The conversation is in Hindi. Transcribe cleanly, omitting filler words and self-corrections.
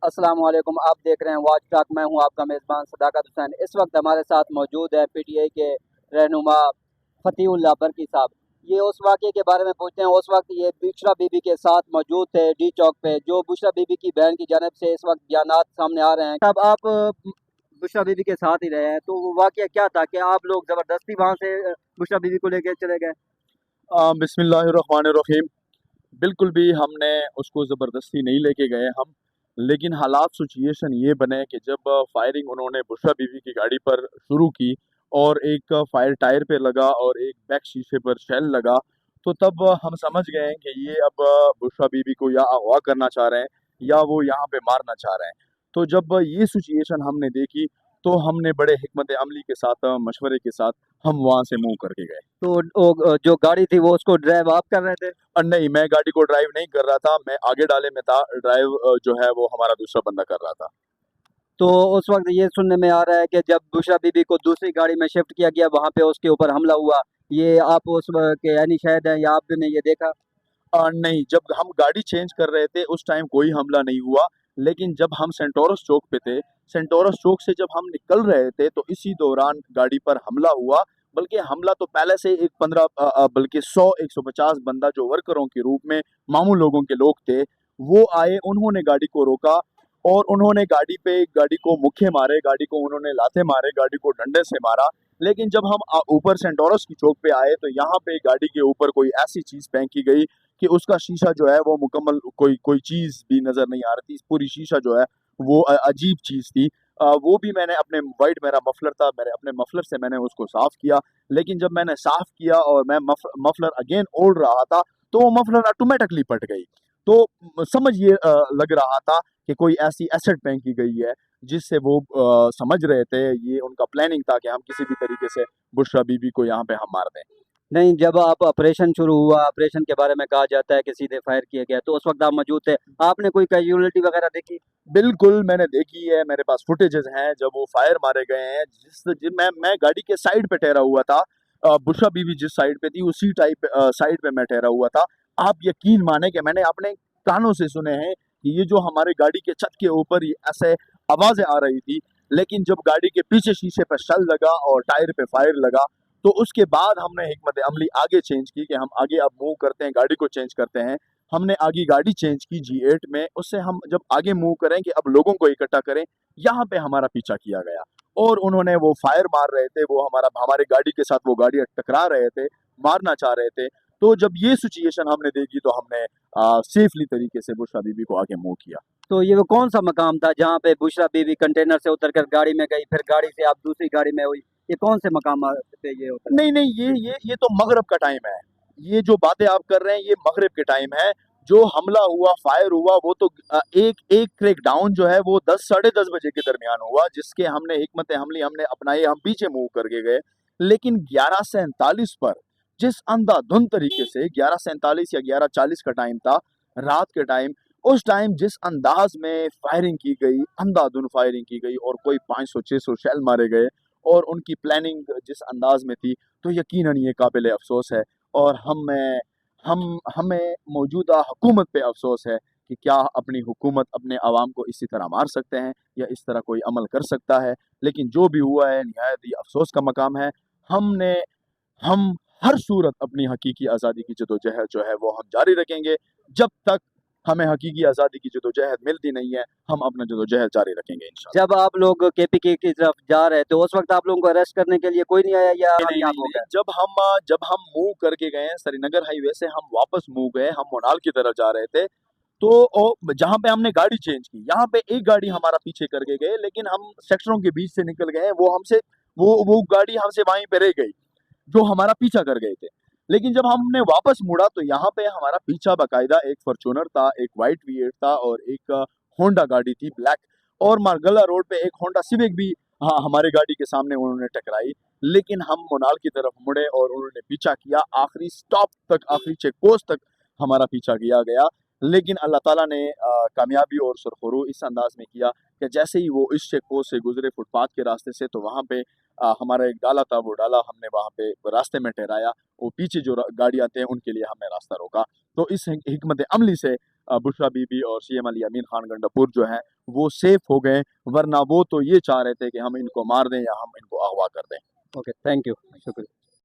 अस्सलाम वालेकुम। आप देख रहे हैं वॉच टॉक। मैं हूं आपका मेज़बान सदाकत हुसैन। इस वक्त हमारे साथ मौजूद है पीटीआई के रहनुमा फ़तीउल्लाह बरकी साहब। ये उस वाक़े के बारे में पूछते हैं। उस वक्त ये बुशरा बीबी के साथ मौजूद थे डी चौक पे, जो बुशरा बीबी की बहन की जानब से इस वक्त बयानात सामने आ रहे हैं। अब आप बुशरा बीबी के साथ ही रहे हैं, तो वो वाक़या क्या था कि आप लोग ज़बरदस्ती वहाँ से बुशरा बीबी को लेकर चले गए? बिस्मिल्लाहिर्रहमानिर्रहीम। बिल्कुल भी हमने उसको ज़बरदस्ती नहीं लेके गए हम, लेकिन हालात सिचुएशन ये बने कि जब फायरिंग उन्होंने बुशरा बीवी की गाड़ी पर शुरू की और एक फायर टायर पे लगा और एक बैक शीशे पर शेल लगा, तो तब हम समझ गए कि ये अब बुशरा बीवी को या अगवा करना चाह रहे हैं या वो यहाँ पे मारना चाह रहे हैं। तो जब ये सिचुएशन हमने देखी तो हमने बड़े हिकमत अमली के साथ मशवरे के साथ हम वहाँ से मूव करके गए। तो जो गाड़ी थी वो उसको ड्राइव आप कर रहे थे? नहीं, मैं गाड़ी को ड्राइव नहीं कर रहा था, मैं आगे डाले में था। ड्राइव जो है वो हमारा दूसरा बंदा कर रहा था। तो उस वक्त ये सुनने में आ रहा है कि जब बुशरा बीबी को दूसरी गाड़ी में शिफ्ट किया गया, वहां पे उसके ऊपर हमला हुआ। ये आप उस वक्त के यानी शायद हैं, या आपने ये देखा? नहीं, जब हम गाड़ी चेंज कर रहे थे उस टाइम कोई हमला नहीं हुआ, लेकिन जब हम सेंटोरस चौक पे थे, सेंटोरस चौक से जब हम निकल रहे थे तो इसी दौरान गाड़ी पर हमला हुआ। बल्कि हमला तो पहले से एक 15 बल्कि 100-150 बंदा जो वर्करों के रूप में मामूल लोगों के लोग थे, वो आए, उन्होंने गाड़ी को रोका और उन्होंने गाड़ी को मुक्के मारे, गाड़ी को उन्होंने लाते मारे, गाड़ी को डंडे से मारा। लेकिन जब हम ऊपर सेंटोरस की चौक पे आए तो यहाँ पे गाड़ी के ऊपर कोई ऐसी चीज़ फेंकी गई कि उसका शीशा जो है वो मुकम्मल कोई कोई चीज़ भी नज़र नहीं आ रही थी। पूरी शीशा जो है वो अजीब चीज़ थी। वो भी मैंने अपने वाइट मेरा मफलर था, मेरे अपने मफलर से मैंने उसको साफ़ किया। लेकिन जब मैंने साफ़ किया और मैं मफलर अगेन ओढ़ रहा था, तो वो मफलर ऑटोमेटिकली फट गई। तो समझ ये लग रहा था कि कोई ऐसी एसिड फेंकी गई है, जिससे वो समझ रहे थे, ये उनका प्लानिंग था कि हम किसी भी तरीके से बुशरा बीबी को यहाँ पे हम मार दें। नहीं, जब आप ऑपरेशन शुरू हुआ, ऑपरेशन के बारे में कहा जाता है कि सीधे फायर किया गया, तो उस वक्त आप मौजूद थे। आपने कोई कैजुअलिटी वगैरह देखी? बिल्कुल, मैंने देखी है, मेरे पास फुटेजेस हैं जब वो फायर मारे गए हैं। मैं गाड़ी के साइड पे ठहरा हुआ था। बुशरा बीवी जिस साइड पे थी उसी साइड पे मैं ठहरा हुआ था। आप यकीन माने कि मैंने अपने कानों से सुने हैं कि ये जो हमारे गाड़ी के छत के ऊपर ये ऐसे आवाज़ें आ रही थी। लेकिन जब गाड़ी के पीछे शीशे पे शेल लगा और टायर पे फायर लगा, तो उसके बाद हमने हिकमत अमली आगे चेंज की कि हम आगे अब मूव करते हैं, गाड़ी को चेंज करते हैं। हमने आगे गाड़ी चेंज की G8 में, उससे हम जब आगे मूव करें कि अब लोगों को इकट्ठा करें, यहाँ पे हमारा पीछा किया गया और उन्होंने वो फायर मार रहे थे, वो हमारे गाड़ी के साथ वो गाड़ी टकरा रहे थे, मारना चाह रहे थे। तो जब ये सिचुएशन हमने देखी तो हमने सेफली तरीके से बुशरा बीबी को आगे मूव किया। तो ये वो कौन सा मकाम था जहाँ पे बुशरा बीबी कंटेनर से उतरकर गाड़ी में गई, फिर गाड़ी से आप दूसरी गाड़ी में हुई? ये कौन से मकाम पे ये होता है? नहीं, नहीं, ये तो मगरिब का टाइम है। ये जो बातें आप कर रहे हैं ये मगरिब के टाइम है। जो हमला हुआ, फायर हुआ, वो तो एक एक क्रैक डाउन जो है वो 10 साढ़े 10 बजे के दरमियान हुआ, जिसके हमने हिकमत अमली हमने अपनाई, हम पीछे मूव करके गए। लेकिन 11:47 पर जिस अंधाधुंध तरीके से 11:47 या 11:40 का टाइम था, रात के टाइम, उस टाइम जिस अंदाज में फायरिंग की गई, अंधाधुंध फायरिंग की गई और कोई 500-600 शेल मारे गए और उनकी प्लानिंग जिस अंदाज में थी, तो यकीनन ये काबिल अफसोस है। और हमें मौजूदा हुकूमत पे अफसोस है कि क्या अपनी हुकूमत अपने अवाम को इसी तरह मार सकते हैं या इस तरह कोई अमल कर सकता है। लेकिन जो भी हुआ है निहायत ही अफसोस का मकाम है। हमने हम हर सूरत अपनी हकीकी आज़ादी की जदोजहद जो है वो हम जारी रखेंगे। जब तक हमें हकीकी आज़ादी की जदोजहद मिलती नहीं है, हम अपना जदोजहद जारी रखेंगे इंशाल्लाह। जब आप लोग केपीके की तरफ जा रहे थे, उस वक्त आप लोगों को अरेस्ट करने के लिए कोई नहीं आया, या नहीं, नहीं, कामयाब नहीं, हो नहीं। गए? जब हम मूव करके गए हैं श्रीनगर हाईवे से, हम वापस मूव गए, हम मोनाल की तरफ जा रहे थे। तो जहाँ पे हमने गाड़ी चेंज की, यहाँ पे एक गाड़ी हमारा पीछे करके गए, लेकिन हम सेक्टरों के बीच से निकल गए, वो गाड़ी हमसे वहीं पे रह गई, जो हमारा पीछा कर गए थे। लेकिन जब हमने वापस मुड़ा तो यहाँ पे हमारा पीछा बाकायदा एक फॉर्च्यूनर था, एक व्हाइट V8 था और एक होंडा गाड़ी थी ब्लैक, और मारगला रोड पे एक होंडा सिविक भी, हाँ, हमारे गाड़ी के सामने उन्होंने टकराई। लेकिन हम मोनाल की तरफ मुड़े और उन्होंने पीछा किया, आखिरी स्टॉप तक, आखिरी चेक पोस्ट तक हमारा पीछा किया गया। लेकिन अल्लाह ताला ने कामयाबी और सुरखरू इस अंदाज में किया कि जैसे ही वो इस चेक पोस्ट से गुजरे फुटपाथ के रास्ते से, तो वहाँ पे हमारा एक डाला था, वो डाला हमने वहाँ पे रास्ते में ठहराया। वो पीछे जो गाड़ी आते हैं उनके लिए हमने रास्ता रोका। तो इस हिकमत अमली से बुशरा बीबी और सीएम अली अमीन खान गंडापुर जो हैं वो सेफ हो गए, वरना वो तो ये चाह रहे थे कि हम इनको मार दें या हम इनको अगवा कर दें। ओके, थैंक यू, शुक्रिया।